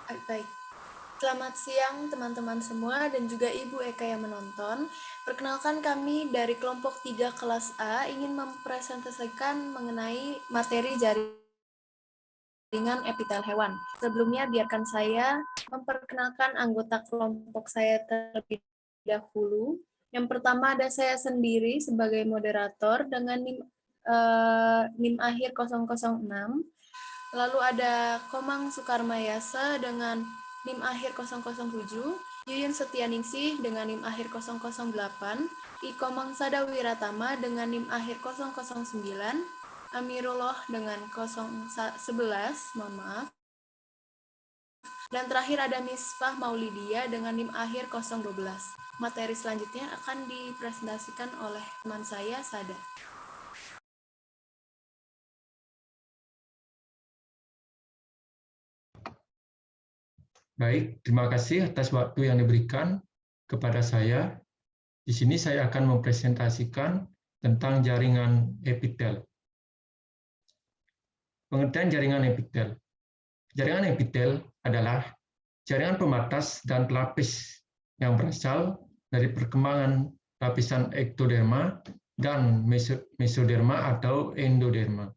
Baik. Selamat siang teman-teman semua dan juga Ibu Eka yang menonton. Perkenalkan kami dari kelompok 3 kelas A ingin mempresentasikan mengenai materi jaringan epitel hewan. Sebelumnya biarkan saya memperkenalkan anggota kelompok saya terlebih dahulu. Yang pertama ada saya sendiri sebagai moderator dengan NIM akhir 006. Lalu ada Komang Sukarmayasa dengan NIM akhir 007, Yuyun Setianingsih dengan NIM akhir 008, Ikomang Sadawiratama dengan NIM akhir 009, Amirullah dengan 011, mohon maaf. Dan terakhir ada Misfah Maulidia dengan NIM akhir 012. Materi selanjutnya akan dipresentasikan oleh teman saya, Sada. Baik, terima kasih atas waktu yang diberikan kepada saya. Di sini saya akan mempresentasikan tentang jaringan epitel. Pengertian jaringan epitel. Jaringan epitel adalah jaringan pembatas dan pelapis yang berasal dari perkembangan lapisan ektoderma dan mesoderma atau endoderma.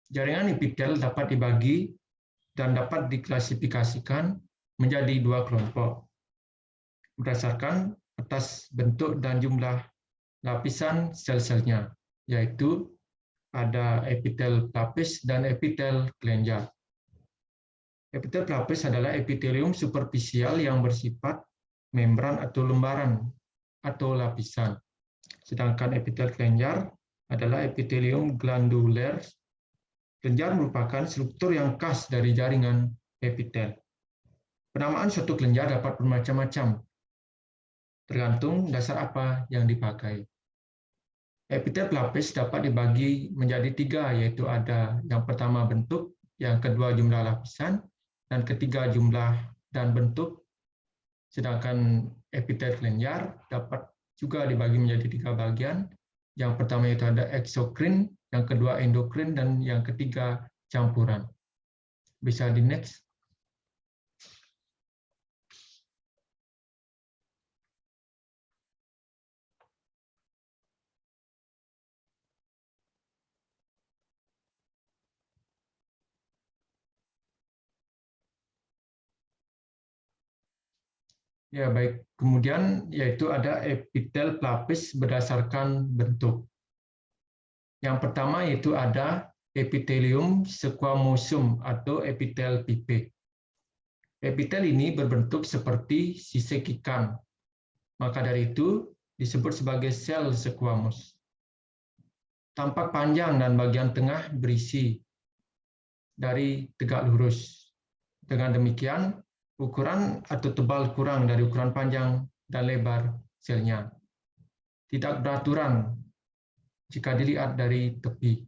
Jaringan epitel dapat dibagi dan dapat diklasifikasikan menjadi dua kelompok berdasarkan atas bentuk dan jumlah lapisan sel-selnya, yaitu ada epitel pelapis dan epitel kelenjar. Epitel pelapis adalah epitelium superfisial yang bersifat membran atau lembaran atau lapisan. Sedangkan epitel kelenjar adalah epitelium glanduler. Kelenjar merupakan struktur yang khas dari jaringan epitel. Penamaan suatu kelenjar dapat bermacam-macam, tergantung dasar apa yang dipakai. Epitel pelapis dapat dibagi menjadi tiga, yaitu ada yang pertama bentuk, yang kedua jumlah lapisan, dan ketiga jumlah dan bentuk. Sedangkan epitel kelenjar dapat juga dibagi menjadi tiga bagian. Yang pertama itu ada eksokrin, yang kedua endokrin, dan yang ketiga campuran. Bisa di next. Ya, baik. Kemudian yaitu ada epitel pelapis berdasarkan bentuk. Yang pertama yaitu ada epitelium squamosum atau epitel pipe. Epitel ini berbentuk seperti sisik ikan. Maka dari itu disebut sebagai sel squamous. Tampak panjang dan bagian tengah berisi dari tegak lurus. Dengan demikian, ukuran atau tebal kurang dari ukuran panjang dan lebar selnya. Tidak beraturan jika dilihat dari tepi.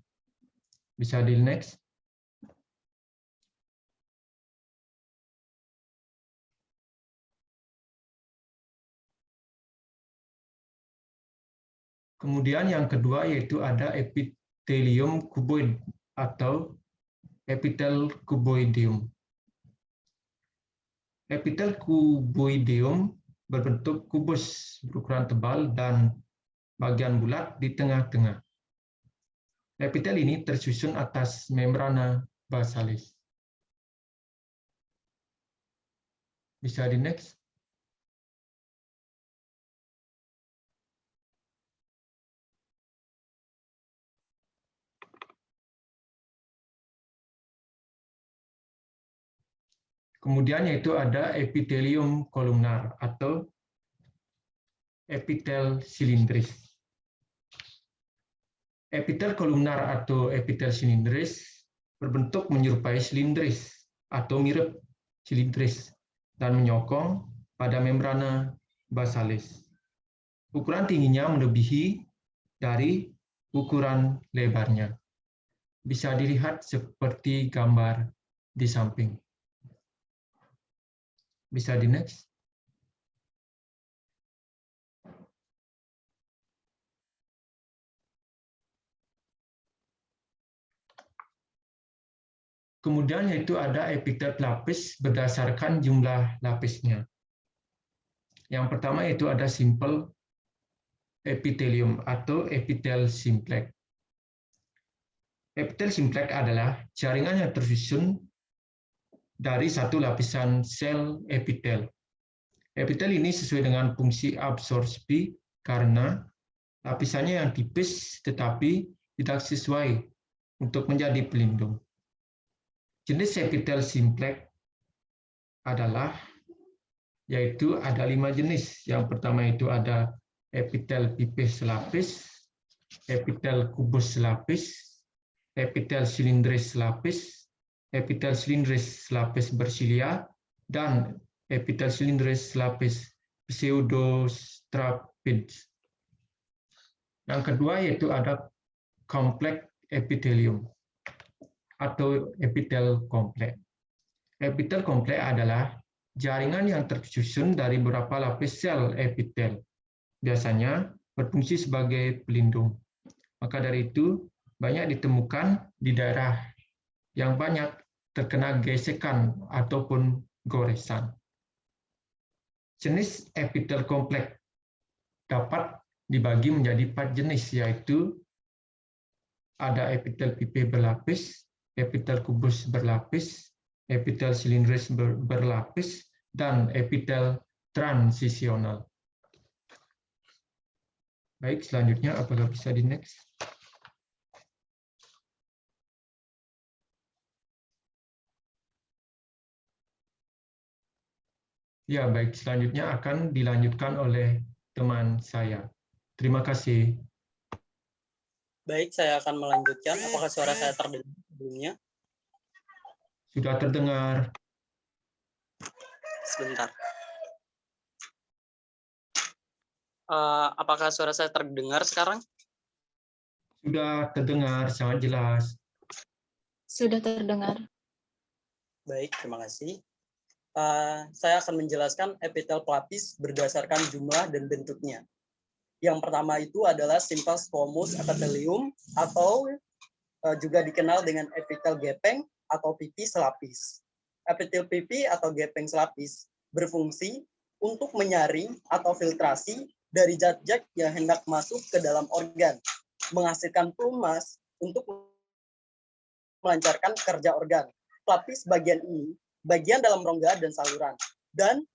Bisa di next. Kemudian yang kedua yaitu ada epitelium kuboid atau epitel kuboideum. Epitel kuboideum berbentuk kubus berukuran tebal dan bagian bulat di tengah-tengah. Epitel ini tersusun atas membrana basalis. Bisa di next. Kemudian yaitu ada epitelium kolumnar atau epitel silindris. Epitel kolumnar atau epitel silindris berbentuk menyerupai silindris atau mirip silindris dan menyokong pada membrana basalis. Ukuran tingginya melebihi dari ukuran lebarnya. Bisa dilihat seperti gambar di samping. Bisa di next. Kemudian yaitu ada epitel pelapis berdasarkan jumlah lapisnya. Yang pertama yaitu ada simple epithelium atau epitel simplex. Epitel simplex adalah jaringan yang tersusun dari satu lapisan sel epitel. Epitel ini sesuai dengan fungsi absorpsi karena lapisannya yang tipis tetapi tidak sesuai untuk menjadi pelindung. Jenis epitel simplex adalah yaitu ada 5 jenis. Yang pertama itu ada epitel pipih selapis, epitel kubus selapis, epitel silindris selapis, epitel silindris selapis bersilia, dan epitel silindris selapis pseudostrapids. Yang kedua yaitu ada kompleks epithelium atau epitel kompleks. Epitel kompleks adalah jaringan yang tersusun dari beberapa lapis sel epitel. Biasanya berfungsi sebagai pelindung. Maka dari itu, banyak ditemukan di daerah yang banyak terkena gesekan ataupun goresan. Jenis epitel kompleks dapat dibagi menjadi 4 jenis, yaitu ada epitel pipih berlapis, epitel kubus berlapis, epitel silindris berlapis, dan epitel transisional. Baik, selanjutnya apakah bisa di next? Ya, baik. Selanjutnya akan dilanjutkan oleh teman saya. Terima kasih. Baik, saya akan melanjutkan. Apakah suara saya terdengar sebelumnya? Sudah terdengar. Sebentar. Apakah suara saya terdengar sekarang? Sudah terdengar, sangat jelas. Sudah terdengar. Baik, terima kasih. Saya akan menjelaskan epitel pelapis berdasarkan jumlah dan bentuknya. Yang pertama itu adalah simple squamous epithelium atau juga dikenal dengan epitel gepeng atau pipi selapis. Epitel pipi atau gepeng selapis berfungsi untuk menyaring atau filtrasi dari zat-zat yang hendak masuk ke dalam organ, menghasilkan pelumas untuk melancarkan kerja organ. Pelapis bagian ini bagian dalam rongga dan saluran, dan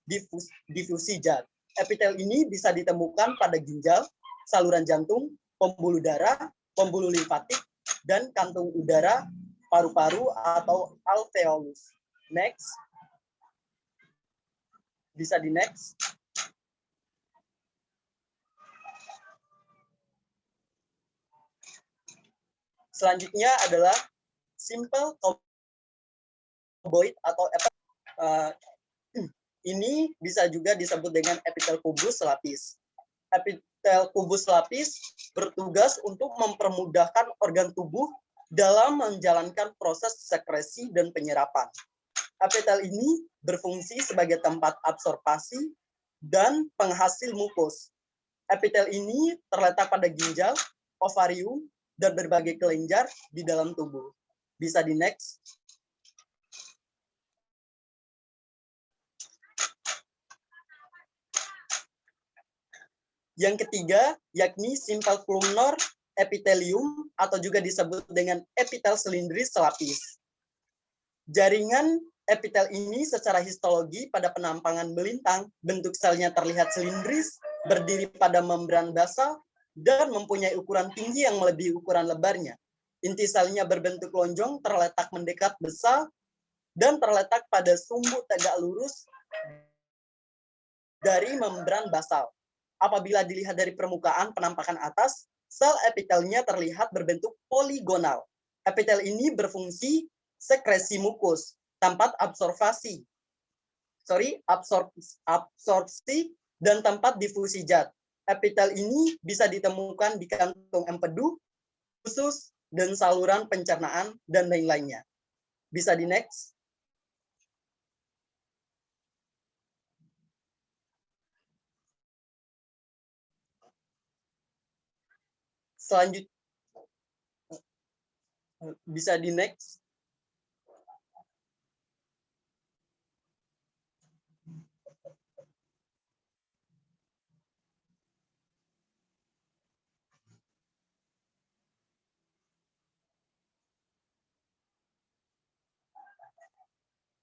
difusi zat. Epitel ini bisa ditemukan pada ginjal, saluran jantung, pembuluh darah, pembuluh limfatik, dan kantung udara, paru-paru atau alveolus. Next. Bisa di next. Selanjutnya adalah simple cuboid atau ini bisa juga disebut dengan epitel kubus lapis. Epitel kubus lapis bertugas untuk mempermudahkan organ tubuh dalam menjalankan proses sekresi dan penyerapan. Epitel ini berfungsi sebagai tempat absorpsi dan penghasil mukus. Epitel ini terletak pada ginjal, ovarium, dan berbagai kelenjar di dalam tubuh. Bisa di next. Yang ketiga, yakni simple columnar epithelium atau juga disebut dengan epitel silindris selapis. Jaringan epitel ini secara histologi pada penampangan melintang, bentuk selnya terlihat silindris, berdiri pada membran basal, dan mempunyai ukuran tinggi yang melebihi ukuran lebarnya. Inti selnya berbentuk lonjong, terletak mendekat besar, dan terletak pada sumbu tegak lurus dari membran basal. Apabila dilihat dari permukaan penampakan atas, sel epitelnya terlihat berbentuk poligonal. Epitel ini berfungsi sekresi mukus, tempat absorpsi dan tempat difusi zat. Epitel ini bisa ditemukan di kantung empedu, usus, dan saluran pencernaan, dan lain-lainnya. Bisa di next. Selanjutnya, bisa di next.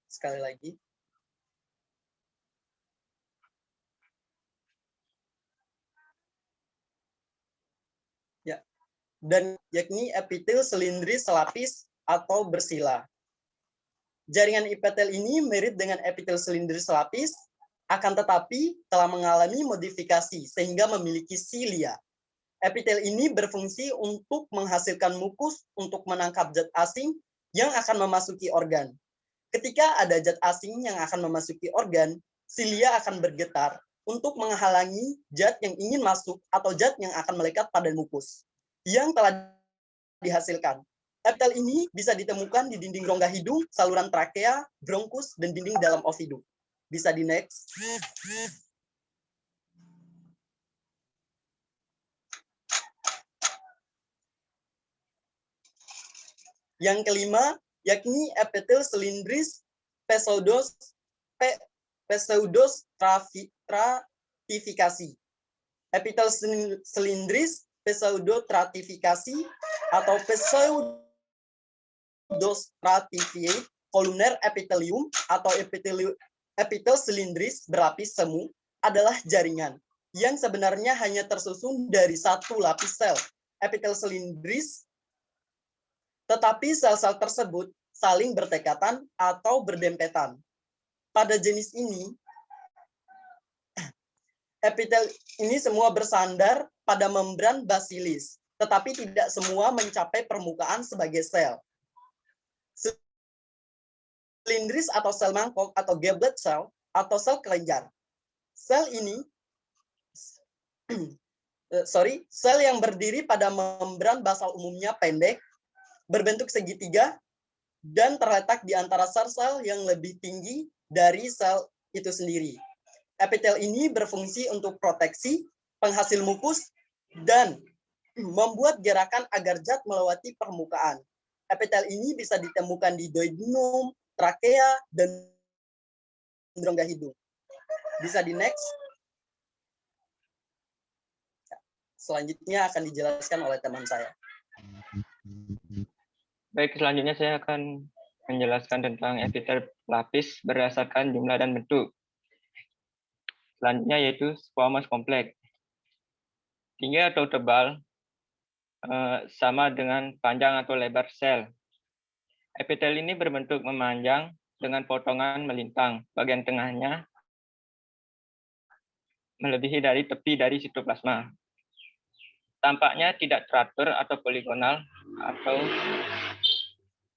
sekali lagi. Ya, dan yakni epitel selindris selapis atau bersila. Jaringan epitel ini mirip dengan epitel selindris selapis, akan tetapi telah mengalami modifikasi sehingga memiliki silia. Epitel ini berfungsi untuk menghasilkan mukus untuk menangkap zat asing yang akan memasuki organ. Ketika ada zat asing yang akan memasuki organ, silia akan bergetar untuk menghalangi zat yang ingin masuk atau zat yang akan melekat pada mukus yang telah dihasilkan. Epitel ini bisa ditemukan di dinding rongga hidung, saluran trakea, bronkus, dan dinding dalam ovidum. Bisa di next. Yang kelima, yakni epitel selindris pseudostratifikasi. Epitel selindris pseudostratifikasi atau pseudostratified koluner epitelium atau epitel selindris berlapis semu adalah jaringan yang sebenarnya hanya tersusun dari satu lapis sel epitel selindris, tetapi sel-sel tersebut saling berdekatan atau berdempetan. Pada jenis ini, epitel ini semua bersandar pada membran basilis, tetapi tidak semua mencapai permukaan sebagai sel. Selindris atau sel mangkok atau goblet cell atau sel kelenjar. Sel yang berdiri pada membran basal umumnya pendek, berbentuk segitiga, dan terletak di antara sel-sel yang lebih tinggi dari sel itu sendiri. Epitel ini berfungsi untuk proteksi, penghasil mukus, dan membuat gerakan agar zat melewati permukaan. Epitel ini bisa ditemukan di duodenum, trakea, dan rongga hidung. Bisa di next. Selanjutnya akan dijelaskan oleh teman saya. Baik, selanjutnya saya akan menjelaskan tentang epitel pelapis berdasarkan jumlah dan bentuk. Selanjutnya yaitu squamous kompleks. Tinggi atau tebal sama dengan panjang atau lebar sel. Epitel ini berbentuk memanjang dengan potongan melintang. Bagian tengahnya melebihi dari tepi dari sitoplasma. Tampaknya tidak teratur atau poligonal atau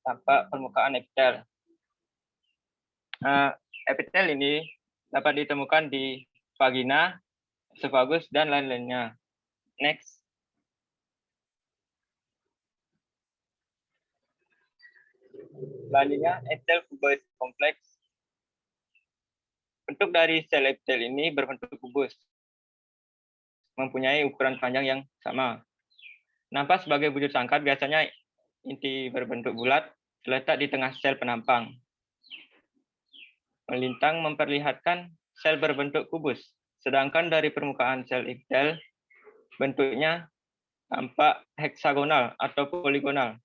tampak permukaan epitel. Epitel ini dapat ditemukan di vagina, esophagus, dan lain-lainnya. Next. Selanjutnya, epitel kuboid kompleks. Bentuk dari sel epitel ini berbentuk kubus, mempunyai ukuran panjang yang sama. Nampak sebagai bujur sangkar, biasanya inti berbentuk bulat, terletak di tengah sel penampang. Melintang memperlihatkan sel berbentuk kubus, sedangkan dari permukaan sel epitel bentuknya tampak heksagonal atau poligonal.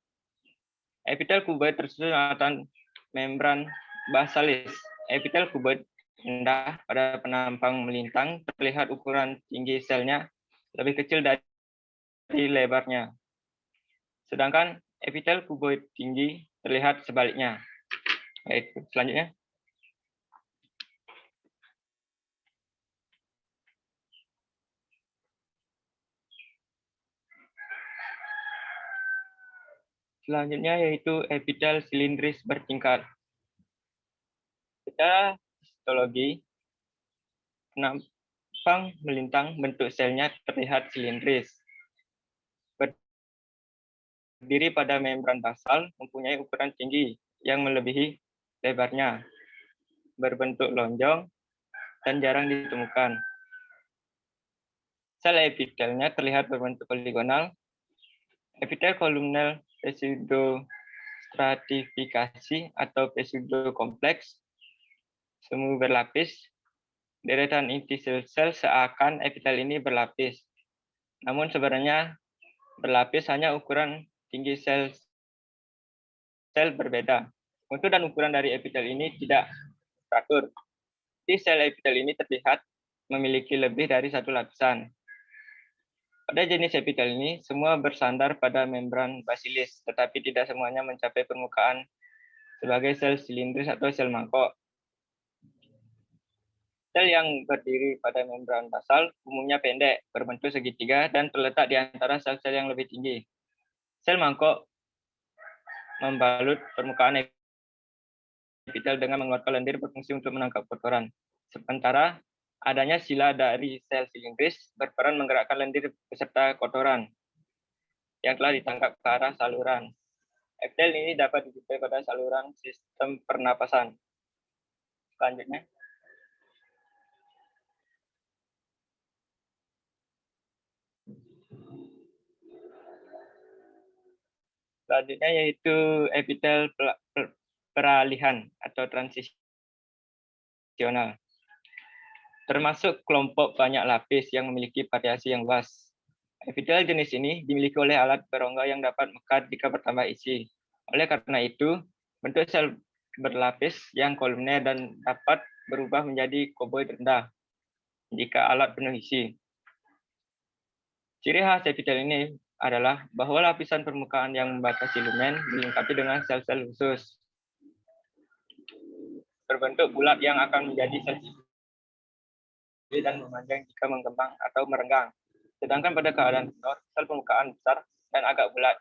Epitel kuboid tersusun atas membran basalis. Epitel kuboid rendah pada penampang melintang terlihat ukuran tinggi selnya lebih kecil dari lebarnya. Sedangkan epitel kuboid tinggi terlihat sebaliknya. Baik, selanjutnya. Selanjutnya yaitu epitel silindris bertingkat. Secara histologi, penampang melintang bentuk selnya terlihat silindris. Berdiri pada membran basal, mempunyai ukuran tinggi yang melebihi lebarnya, berbentuk lonjong, dan jarang ditemukan. Sel epitelnya terlihat berbentuk poligonal. Epitel kolumnal pseudostratifikasi atau pseudokompleks, semu berlapis. Deretan inti sel-sel seakan epitel ini berlapis. Namun sebenarnya berlapis hanya ukuran tinggi sel berbeda. Bentuk dan ukuran dari epitel ini tidak teratur. Di sel epitel ini terlihat memiliki lebih dari satu lapisan. Pada jenis epitel ini, semua bersandar pada membran basilis, tetapi tidak semuanya mencapai permukaan sebagai sel silindris atau sel mangkok. Sel yang berdiri pada membran basal umumnya pendek, berbentuk segitiga, dan terletak di antara sel-sel yang lebih tinggi. Sel mangkok membalut permukaan epitel dengan mengeluarkan lendir berfungsi untuk menangkap kotoran. Sementara adanya sila dari sel silindris berperan menggerakkan lendir beserta kotoran yang telah ditangkap ke arah saluran. Epitel ini dapat dijumpai pada saluran sistem pernapasan. Selanjutnya. Selanjutnya yaitu epitel peralihan atau transisional. Termasuk kelompok banyak lapis yang memiliki variasi yang luas. Epitel jenis ini dimiliki oleh alat berongga yang dapat mekat jika bertambah isi. Oleh karena itu, bentuk sel berlapis yang kolumner dan dapat berubah menjadi kuboid rendah jika alat penuh isi. Ciri khas epitel ini adalah bahwa lapisan permukaan yang membatasi lumen dilengkapi dengan sel-sel khusus berbentuk bulat yang akan menjadi sel dan memanjang jika mengembang atau merenggang. Sedangkan pada keadaan minor, sel permukaan besar dan agak bulat.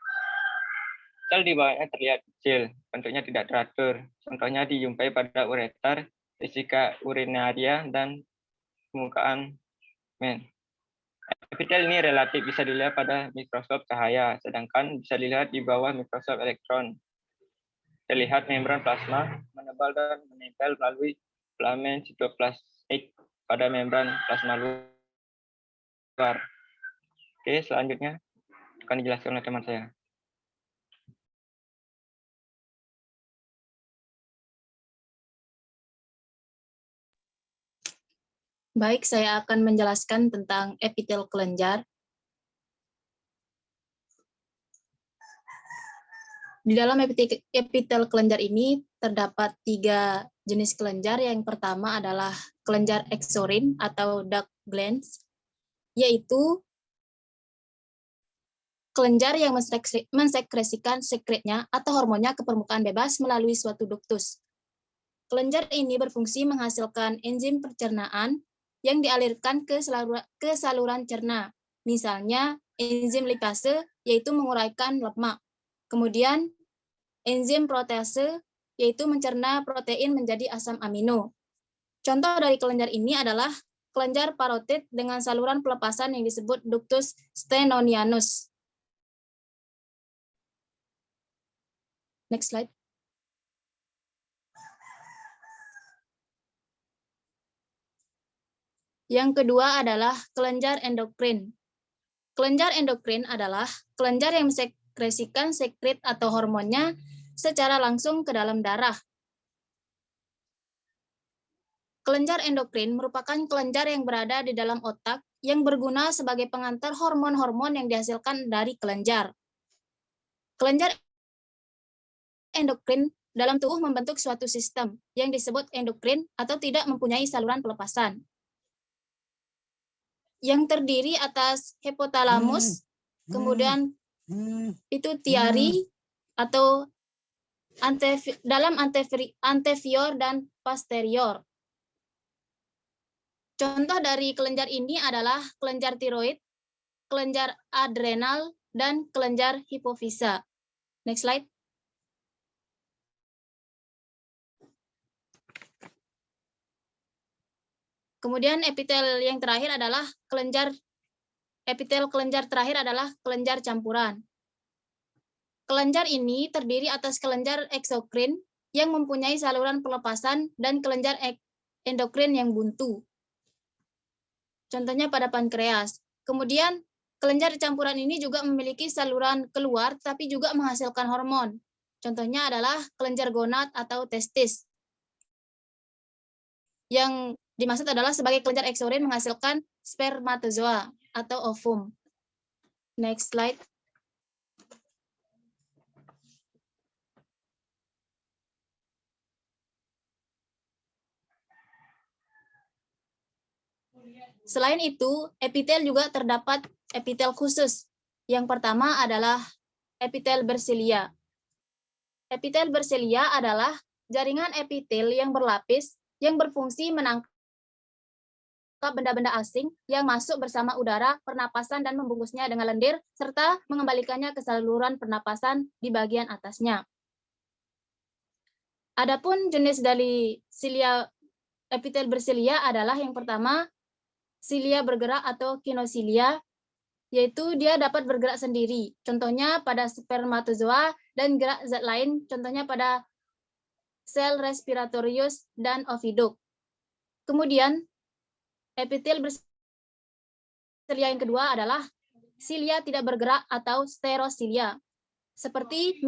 Sel di bawahnya terlihat kecil, bentuknya tidak teratur. Contohnya dijumpai pada ureter, vesika urinaria, dan permukaan men. Epitel ini relatif bisa dilihat pada mikroskop cahaya, sedangkan bisa dilihat di bawah mikroskop elektron. Terlihat membran plasma menebal dan menempel melalui filamen sitoplasmik pada membran plasma luar. Oke, selanjutnya akan dijelaskan oleh teman saya. Baik, saya akan menjelaskan tentang epitel kelenjar. Di dalam epitel kelenjar ini terdapat 3 jenis kelenjar. Yang pertama adalah kelenjar eksorin atau duct glands, yaitu kelenjar yang mensekresikan sekretnya atau hormonnya ke permukaan bebas melalui suatu duktus. Kelenjar ini berfungsi menghasilkan enzim pencernaan yang dialirkan ke saluran cerna. Misalnya enzim lipase, yaitu menguraikan lemak. Kemudian enzim protease, yaitu mencerna protein menjadi asam amino. Contoh dari kelenjar ini adalah kelenjar parotid dengan saluran pelepasan yang disebut ductus stenonianus. Next slide. Yang kedua adalah kelenjar endokrin. Kelenjar endokrin adalah kelenjar yang mensekresikan sekret atau hormonnya secara langsung ke dalam darah. Kelenjar endokrin merupakan kelenjar yang berada di dalam otak yang berguna sebagai pengantar hormon-hormon yang dihasilkan dari kelenjar. Kelenjar endokrin dalam tubuh membentuk suatu sistem yang disebut endokrin atau tidak mempunyai saluran pelepasan, yang terdiri atas hipotalamus, kemudian pituitari atau dalam anterior dan posterior. Contoh dari kelenjar ini adalah kelenjar tiroid, kelenjar adrenal, dan kelenjar hipofisa. Next slide. Kemudian epitel terakhir adalah kelenjar campuran. Kelenjar ini terdiri atas kelenjar eksokrin yang mempunyai saluran pelepasan dan kelenjar endokrin yang buntu. Contohnya pada pankreas. Kemudian kelenjar campuran ini juga memiliki saluran keluar tapi juga menghasilkan hormon. Contohnya adalah kelenjar gonad atau testis. Yang dimaksud adalah sebagai kelenjar eksorin menghasilkan spermatozoa atau ovum. Next slide. Selain itu, epitel juga terdapat epitel khusus. Yang pertama adalah epitel bersilia. Epitel bersilia adalah jaringan epitel yang berlapis yang berfungsi menangkap benda-benda asing yang masuk bersama udara pernapasan dan membungkusnya dengan lendir serta mengembalikannya ke saluran pernapasan di bagian atasnya. Adapun jenis dari silia epitel bersilia adalah yang pertama silia bergerak atau kinosilia, yaitu dia dapat bergerak sendiri. Contohnya pada spermatozoa dan gerak zat lain, contohnya pada sel respiratorius dan oviduk. Kemudian epitel bersilia yang kedua adalah silia tidak bergerak atau sterosilia. Seperti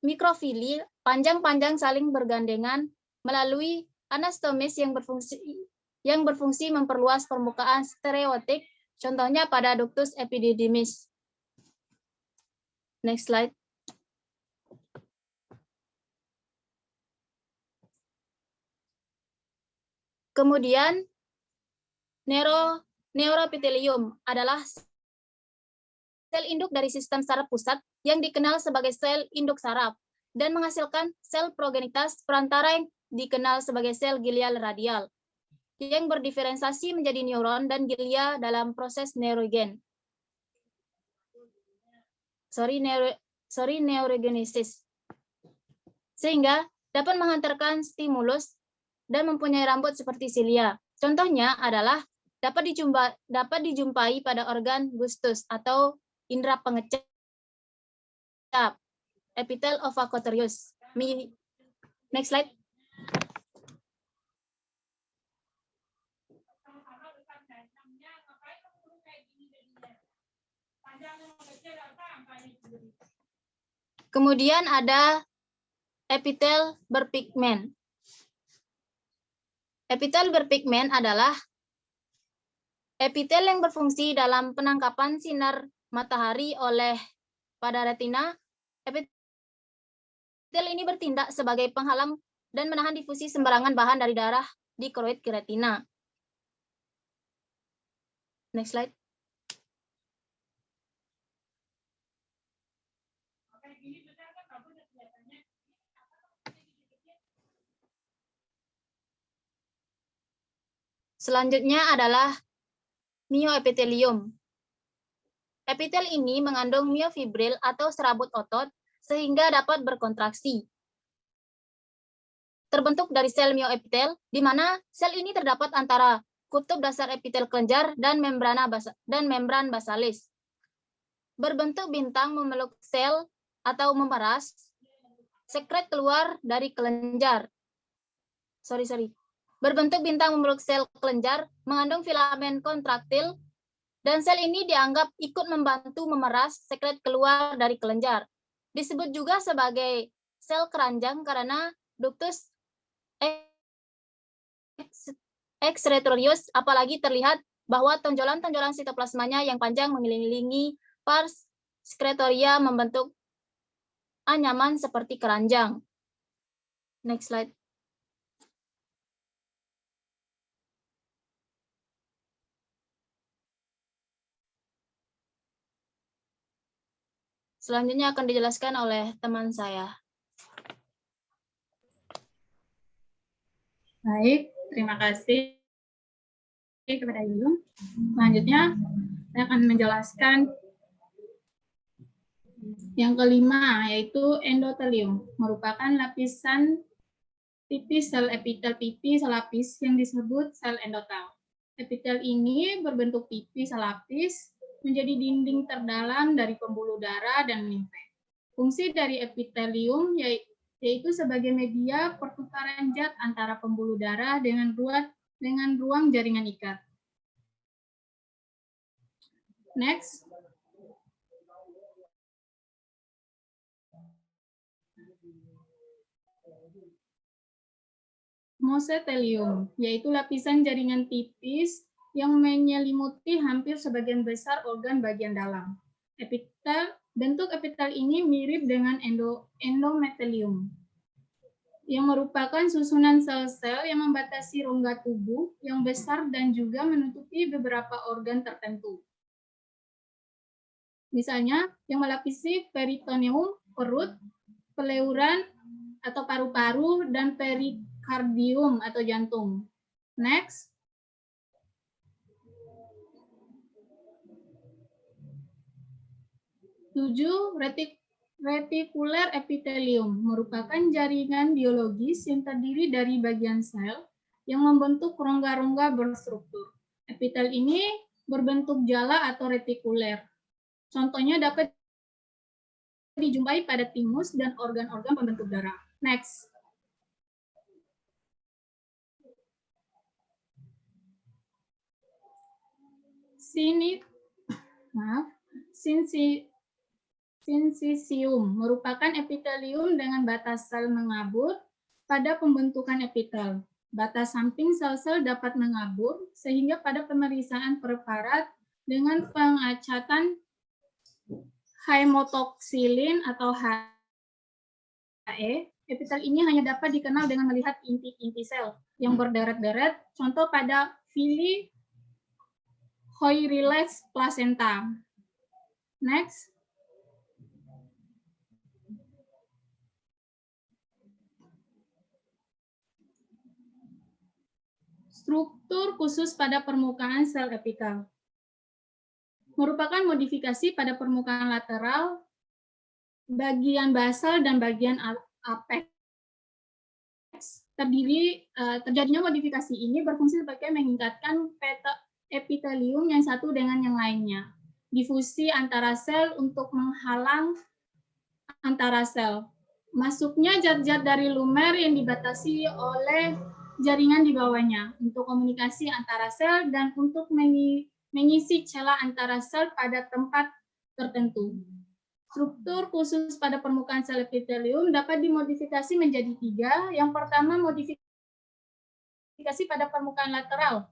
mikrofili, panjang-panjang saling bergandengan melalui anastomis yang berfungsi memperluas permukaan stereotik, contohnya pada ductus epididymis. Next slide. Kemudian neuroepitelium adalah sel induk dari sistem saraf pusat yang dikenal sebagai sel induk saraf dan menghasilkan sel progenitas perantara yang dikenal sebagai sel glial radial yang berdiferensiasi menjadi neuron dan glia dalam proses neurogenesis. Sehingga dapat menghantarkan stimulus dan mempunyai rambut seperti silia. Contohnya adalah dapat dijumpai pada organ gustus atau indera pengecap, epitel olfactorius. Next slide. Kemudian ada epitel berpigmen. Epitel berpigmen adalah epitel yang berfungsi dalam penangkapan sinar matahari pada retina. Epitel ini bertindak sebagai penghalang dan menahan difusi sembarangan bahan dari darah di koroid ke retina. Next slide. Selanjutnya adalah myoepitelium. Epitel ini mengandung myofibril atau serabut otot sehingga dapat berkontraksi. Terbentuk dari sel myoepitel, di mana sel ini terdapat antara kutub dasar epitel kelenjar dan membran basalis. Berbentuk bintang memeluk sel atau memeras, sekret keluar dari kelenjar. Berbentuk bintang memeluk sel kelenjar, mengandung filamen kontraktil, dan sel ini dianggap ikut membantu memeras sekret keluar dari kelenjar. Disebut juga sebagai sel keranjang karena ductus excretorius, apalagi terlihat bahwa tonjolan-tonjolan sitoplasmanya yang panjang mengelilingi pars secretoria membentuk anyaman seperti keranjang. Next slide. Selanjutnya akan dijelaskan oleh teman saya. Baik, terima kasih kepada Yuyun. Selanjutnya, saya akan menjelaskan yang kelima, yaitu endotelium, merupakan lapisan tipis sel epitel pipi selapis yang disebut sel endotel. Epitel ini berbentuk pipi selapis menjadi dinding terdalam dari pembuluh darah dan limfe. Fungsi dari epitelium yaitu sebagai media pertukaran zat antara pembuluh darah dengan ruang jaringan ikat. Next. Mesotelium, yaitu lapisan jaringan tipis yang menyelimuti hampir sebagian besar organ bagian dalam. Bentuk epitel ini mirip dengan endometelium. yang merupakan susunan sel-sel yang membatasi rongga tubuh yang besar dan juga menutupi beberapa organ tertentu. Misalnya, yang melapisi peritoneum, perut, pleuran atau paru-paru, dan perikardium atau jantung. Next. Tujuh, retikuler epitelium merupakan jaringan biologis yang terdiri dari bagian sel yang membentuk rongga-rongga berstruktur. Epitel ini berbentuk jala atau retikuler. Contohnya dapat dijumpai pada timus dan organ-organ pembentuk darah. Next. Sincisium merupakan epitelium dengan batas sel mengabur pada pembentukan epitel. Batas samping sel-sel dapat mengabur sehingga pada pemeriksaan preparat dengan pengecatan hemotoksilin atau HE, epitel ini hanya dapat dikenal dengan melihat inti-inti sel yang berderet-deret, contoh pada Villi Hoyrilex placenta. Next. Struktur khusus pada permukaan sel epitel merupakan modifikasi pada permukaan lateral, bagian basal, dan bagian apex. Terjadinya modifikasi ini berfungsi sebagai meningkatkan epitelium yang satu dengan yang lainnya. Difusi antara sel untuk menghalang antara sel. Masuknya zat-zat dari lumer yang dibatasi oleh jaringan di bawahnya untuk komunikasi antara sel dan untuk mengisi celah antara sel pada tempat tertentu. Struktur khusus pada permukaan sel epitelium dapat dimodifikasi menjadi 3. Yang pertama, modifikasi pada permukaan lateral.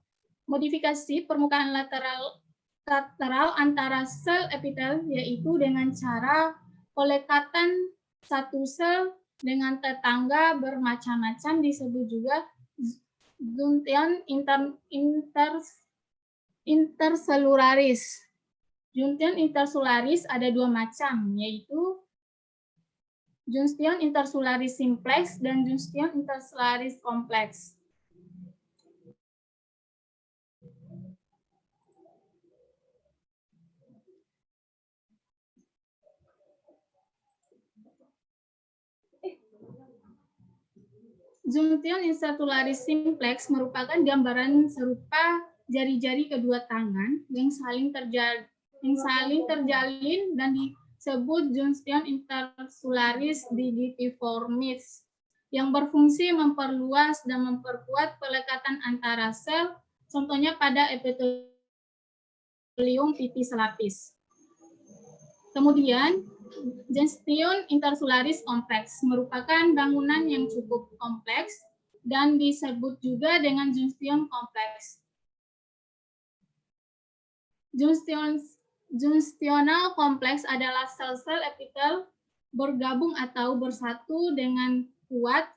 Modifikasi permukaan lateral antara sel epitel yaitu dengan cara pelekatan satu sel dengan tetangga bermacam-macam disebut juga junction intercelularis. Junction intercelularis ada 2 macam, yaitu junction intercelularis simplex dan junction intercelularis kompleks. Junction intercelularis simplex merupakan gambaran serupa jari-jari kedua tangan yang saling terjalin dan disebut junction intercelularis digitiformis yang berfungsi memperluas dan memperkuat pelekatan antara sel, contohnya pada epitelium pipi selapis. Kemudian, junction intercelularis kompleks merupakan bangunan yang cukup kompleks dan disebut juga dengan junction kompleks. Junctional kompleks adalah sel-sel epitel bergabung atau bersatu dengan kuat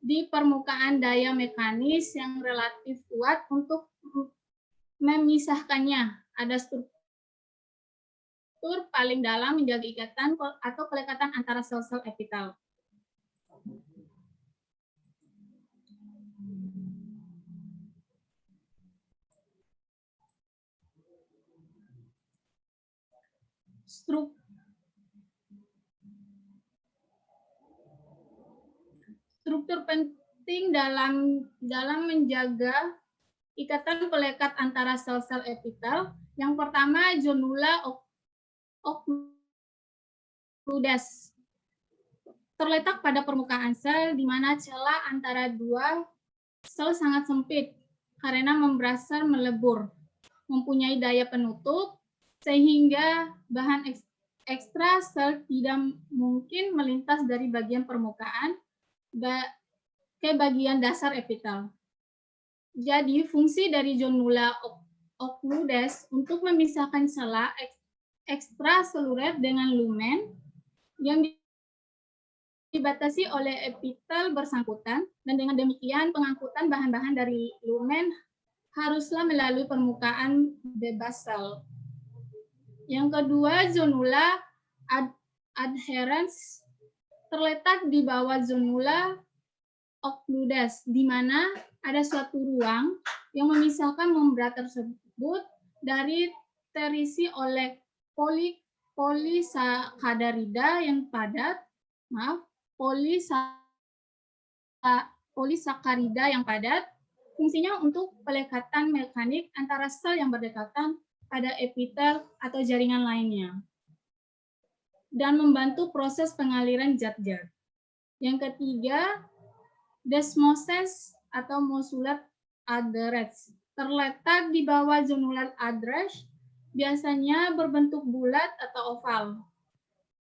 di permukaan daya mekanis yang relatif kuat untuk memisahkannya. Ada struktur paling dalam menjaga ikatan atau pelekatan antara sel-sel epitel. Struktur penting dalam menjaga ikatan pelekat antara sel-sel epitel. Yang pertama, zonula occludes. Terletak pada permukaan sel di mana celah antara dua sel sangat sempit karena membrasar melebur, mempunyai daya penutup sehingga bahan ekstra sel tidak mungkin melintas dari bagian permukaan ke bagian dasar epitel. Jadi fungsi dari zonula occludes untuk memisahkan celah ekstraseluler dengan lumen yang dibatasi oleh epitel bersangkutan, dan dengan demikian pengangkutan bahan-bahan dari lumen haruslah melalui permukaan bebas sel. Yang kedua, zonula adherens terletak di bawah zonula occludes, di mana ada suatu ruang yang memisahkan membran tersebut dari terisi oleh polisakarida yang padat, polisakarida yang padat, fungsinya untuk pelekatan mekanik antara sel yang berdekatan pada epitel atau jaringan lainnya, dan membantu proses pengaliran zat-zat. Yang ketiga, desmoses atau mosulat adheres terletak di bawah zonular adheres, biasanya berbentuk bulat atau oval.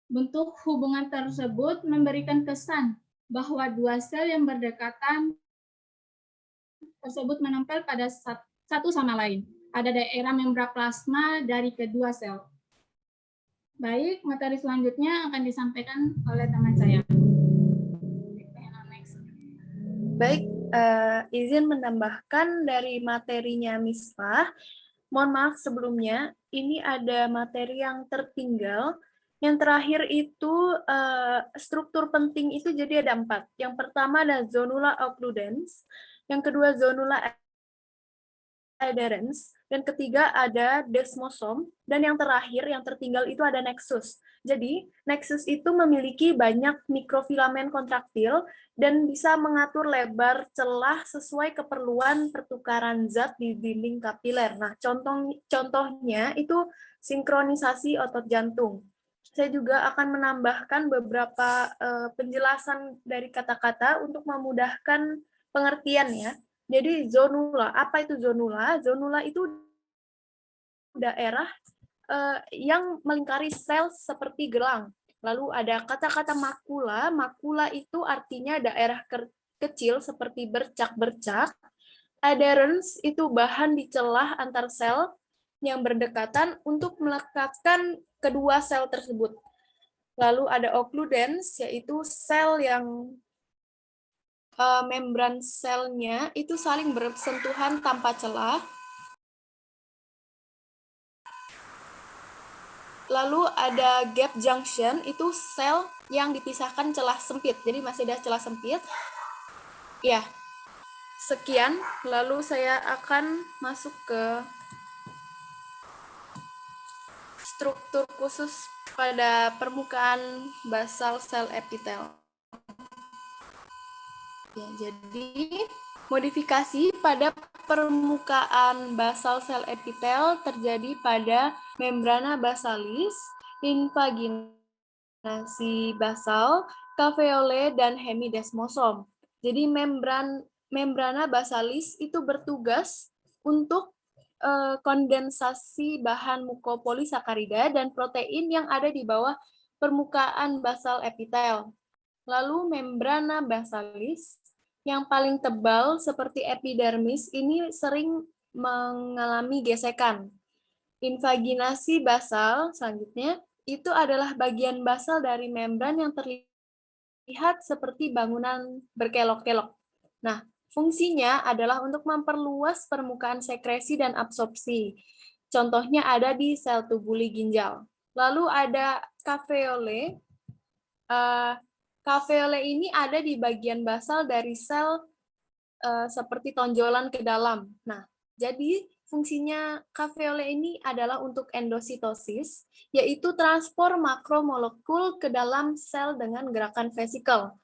Bentuk hubungan tersebut memberikan kesan bahwa dua sel yang berdekatan tersebut menempel pada satu sama lain pada daerah membranoplasma dari kedua sel. Baik, materi selanjutnya akan disampaikan oleh teman saya. Baik, izin menambahkan dari materinya Misbah. Mohon maaf sebelumnya, ini ada materi yang tertinggal. Yang terakhir itu struktur penting itu jadi ada 4. Yang pertama ada zonula occludens, yang kedua zonula adherens, dan ketiga ada desmosom, dan yang terakhir yang tertinggal itu ada nexus. Jadi, nexus itu memiliki banyak mikrofilamen kontraktil dan bisa mengatur lebar celah sesuai keperluan pertukaran zat di dinding kapiler. Nah, contohnya itu sinkronisasi otot jantung. Saya juga akan menambahkan beberapa penjelasan dari kata-kata untuk memudahkan pengertian ya. Jadi zonula, apa itu zonula? Zonula itu daerah yang melingkari sel seperti gelang. Lalu ada kata-kata makula. Makula itu artinya daerah kecil seperti bercak-bercak. Adherens itu bahan di celah antar sel yang berdekatan untuk melekatkan kedua sel tersebut. Lalu ada occludens, yaitu sel yang membran selnya itu saling bersentuhan tanpa celah. Lalu ada gap junction, itu sel yang dipisahkan celah sempit. Jadi masih ada celah sempit. Ya, sekian. Lalu saya akan masuk ke struktur khusus pada permukaan basal sel epitel. Ya, jadi modifikasi pada permukaan basal sel epitel terjadi pada membrana basalis, invaginasi basal, caveole, dan hemidesmosom. Jadi membrana basalis itu bertugas untuk kondensasi bahan mukopolisakarida dan protein yang ada di bawah permukaan basal epitel. Lalu membrana basalis yang paling tebal seperti epidermis ini sering mengalami gesekan. Invaginasi basal selanjutnya itu adalah bagian basal dari membran yang terlihat seperti bangunan berkelok-kelok. Nah, fungsinya adalah untuk memperluas permukaan sekresi dan absorpsi. Contohnya ada di sel tubuli ginjal. Lalu ada caveole. Caveole ini ada di bagian basal dari sel seperti tonjolan ke dalam. Nah, jadi fungsinya caveole ini adalah untuk endositosis, yaitu transport makromolekul ke dalam sel dengan gerakan vesikel.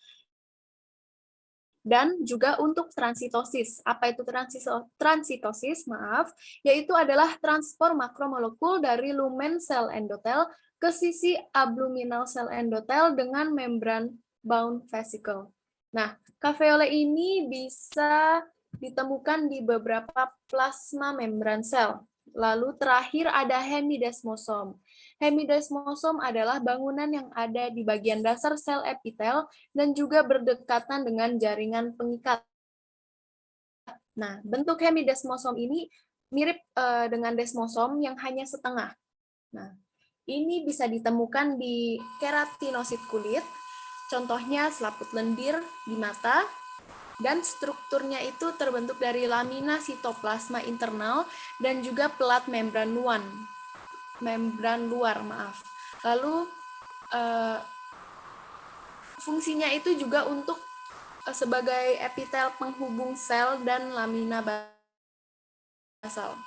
Dan juga untuk transitosis. Apa itu transitosis? Maaf, yaitu adalah transport makromolekul dari lumen sel endotel ke sisi abluminal sel endotel dengan membran bound vesicle. Nah, caveole ini bisa ditemukan di beberapa plasma membran sel. Lalu terakhir ada hemidesmosom. Hemidesmosom adalah bangunan yang ada di bagian dasar sel epitel dan juga berdekatan dengan jaringan pengikat. Nah, bentuk hemidesmosom ini mirip dengan desmosom yang hanya setengah. Nah, ini bisa ditemukan di keratinosit kulit, Contohnya selaput lendir di mata, dan strukturnya itu terbentuk dari lamina sitoplasma internal dan juga pelat membran luar. Lalu fungsinya itu juga untuk sebagai epitel penghubung sel dan lamina basal.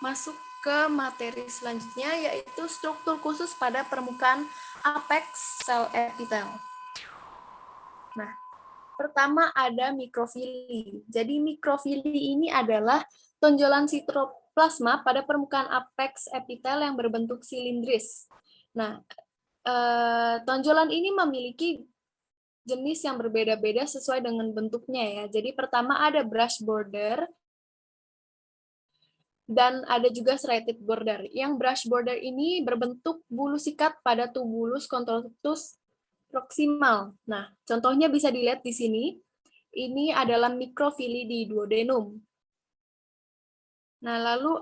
Masuk ke materi selanjutnya, yaitu struktur khusus pada permukaan apex sel epitel. Nah, pertama ada mikrofili. Jadi mikrofili ini adalah tonjolan sitoplasma pada permukaan apex epitel yang berbentuk silindris. Nah, tonjolan ini memiliki jenis yang berbeda-beda sesuai dengan bentuknya ya. Jadi pertama ada brush border, dan ada juga serrated border. Yang brush border ini berbentuk bulu sikat pada tubulus contortus proximal. Nah, contohnya bisa dilihat di sini. Ini adalah mikrofili di duodenum. Nah, lalu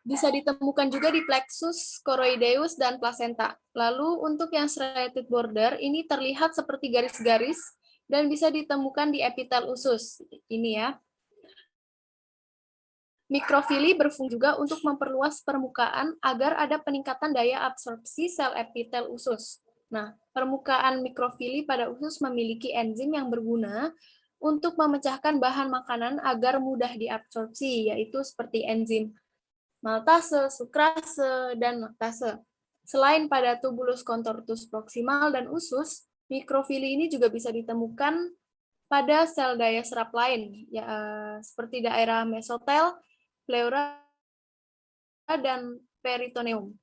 bisa ditemukan juga di plexus choroideus dan placenta. Lalu untuk yang serrated border, ini terlihat seperti garis-garis dan bisa ditemukan di epitel usus. Ini ya. Mikrofili berfungsi juga untuk memperluas permukaan agar ada peningkatan daya absorpsi sel epitel usus. Nah, permukaan mikrofili pada usus memiliki enzim yang berguna untuk memecahkan bahan makanan agar mudah diabsorpsi, yaitu seperti enzim maltase, sukrase, dan laktase. Selain pada tubulus contortus proximal dan usus, mikrofili ini juga bisa ditemukan pada sel daya serap lain, ya, seperti daerah mesotel, pleura, dan peritoneum.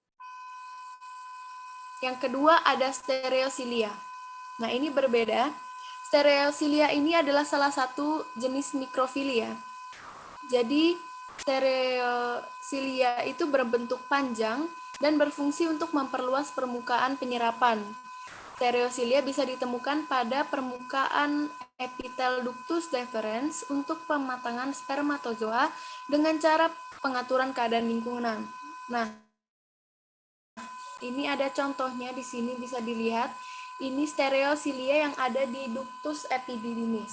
Yang kedua ada stereocilia. Nah, ini berbeda. Stereocilia ini adalah salah satu jenis mikrofilia. Jadi, stereocilia itu berbentuk panjang dan berfungsi untuk memperluas permukaan penyerapan. Stereocilia bisa ditemukan pada permukaan epitel ductus deferens untuk pematangan spermatozoa dengan cara pengaturan keadaan lingkungan. Nah, ini ada contohnya di sini bisa dilihat. Ini stereocilia yang ada di ductus epididymis.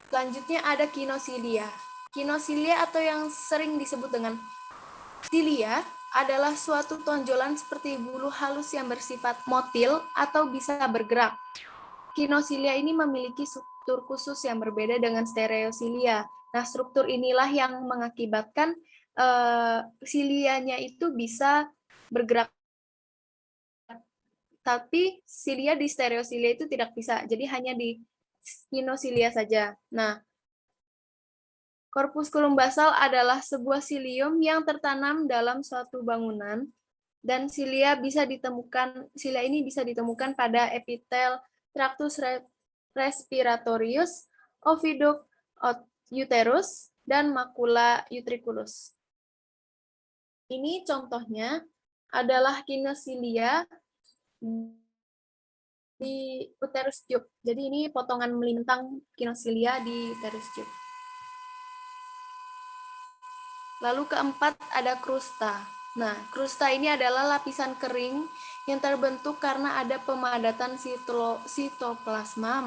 Selanjutnya ada kinosilia. Kinosilia atau yang sering disebut dengan silia adalah suatu tonjolan seperti bulu halus yang bersifat motil atau bisa bergerak. Kinosilia ini memiliki struktur khusus yang berbeda dengan stereocilia. Nah, struktur inilah yang mengakibatkan silianya itu bisa bergerak. Tapi silia di stereocilia itu tidak bisa, jadi hanya di kinosilia saja. Nah, corpusculum basal adalah sebuah silium yang tertanam dalam suatu bangunan, dan silia ini bisa ditemukan pada epitel tractus respiratorius, oviduct uterus, dan macula utriculus. Ini contohnya adalah kinosilia di uterus tube. Jadi ini potongan melintang kinosilia di uterus tube. Lalu keempat ada krusta. Nah, krusta ini adalah lapisan kering yang terbentuk karena ada pemadatan sitoplasma,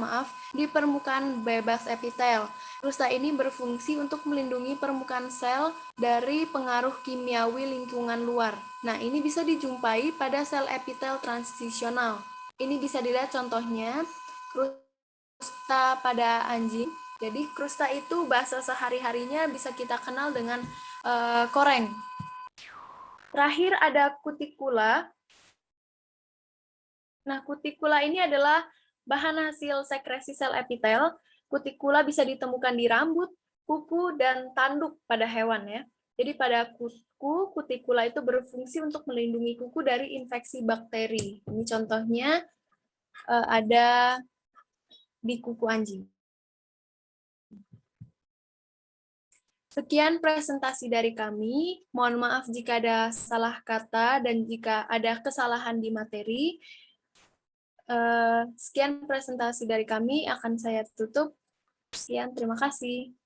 di permukaan bebas epitel. Krusta ini berfungsi untuk melindungi permukaan sel dari pengaruh kimiawi lingkungan luar. Nah, ini bisa dijumpai pada sel epitel transisional. Ini bisa dilihat contohnya, krusta pada anjing. Jadi, krusta itu bahasa sehari-harinya bisa kita kenal dengan koreng. Terakhir ada kutikula. Nah, kutikula ini adalah bahan hasil sekresi sel epitel. Kutikula bisa ditemukan di rambut, kuku, dan tanduk pada hewan ya. Jadi pada kuku, kutikula itu berfungsi untuk melindungi kuku dari infeksi bakteri. Ini contohnya ada di kuku anjing. Sekian presentasi dari kami. Mohon maaf jika ada salah kata dan jika ada kesalahan di materi. Sekian presentasi dari kami, akan saya tutup. Sekian, terima kasih.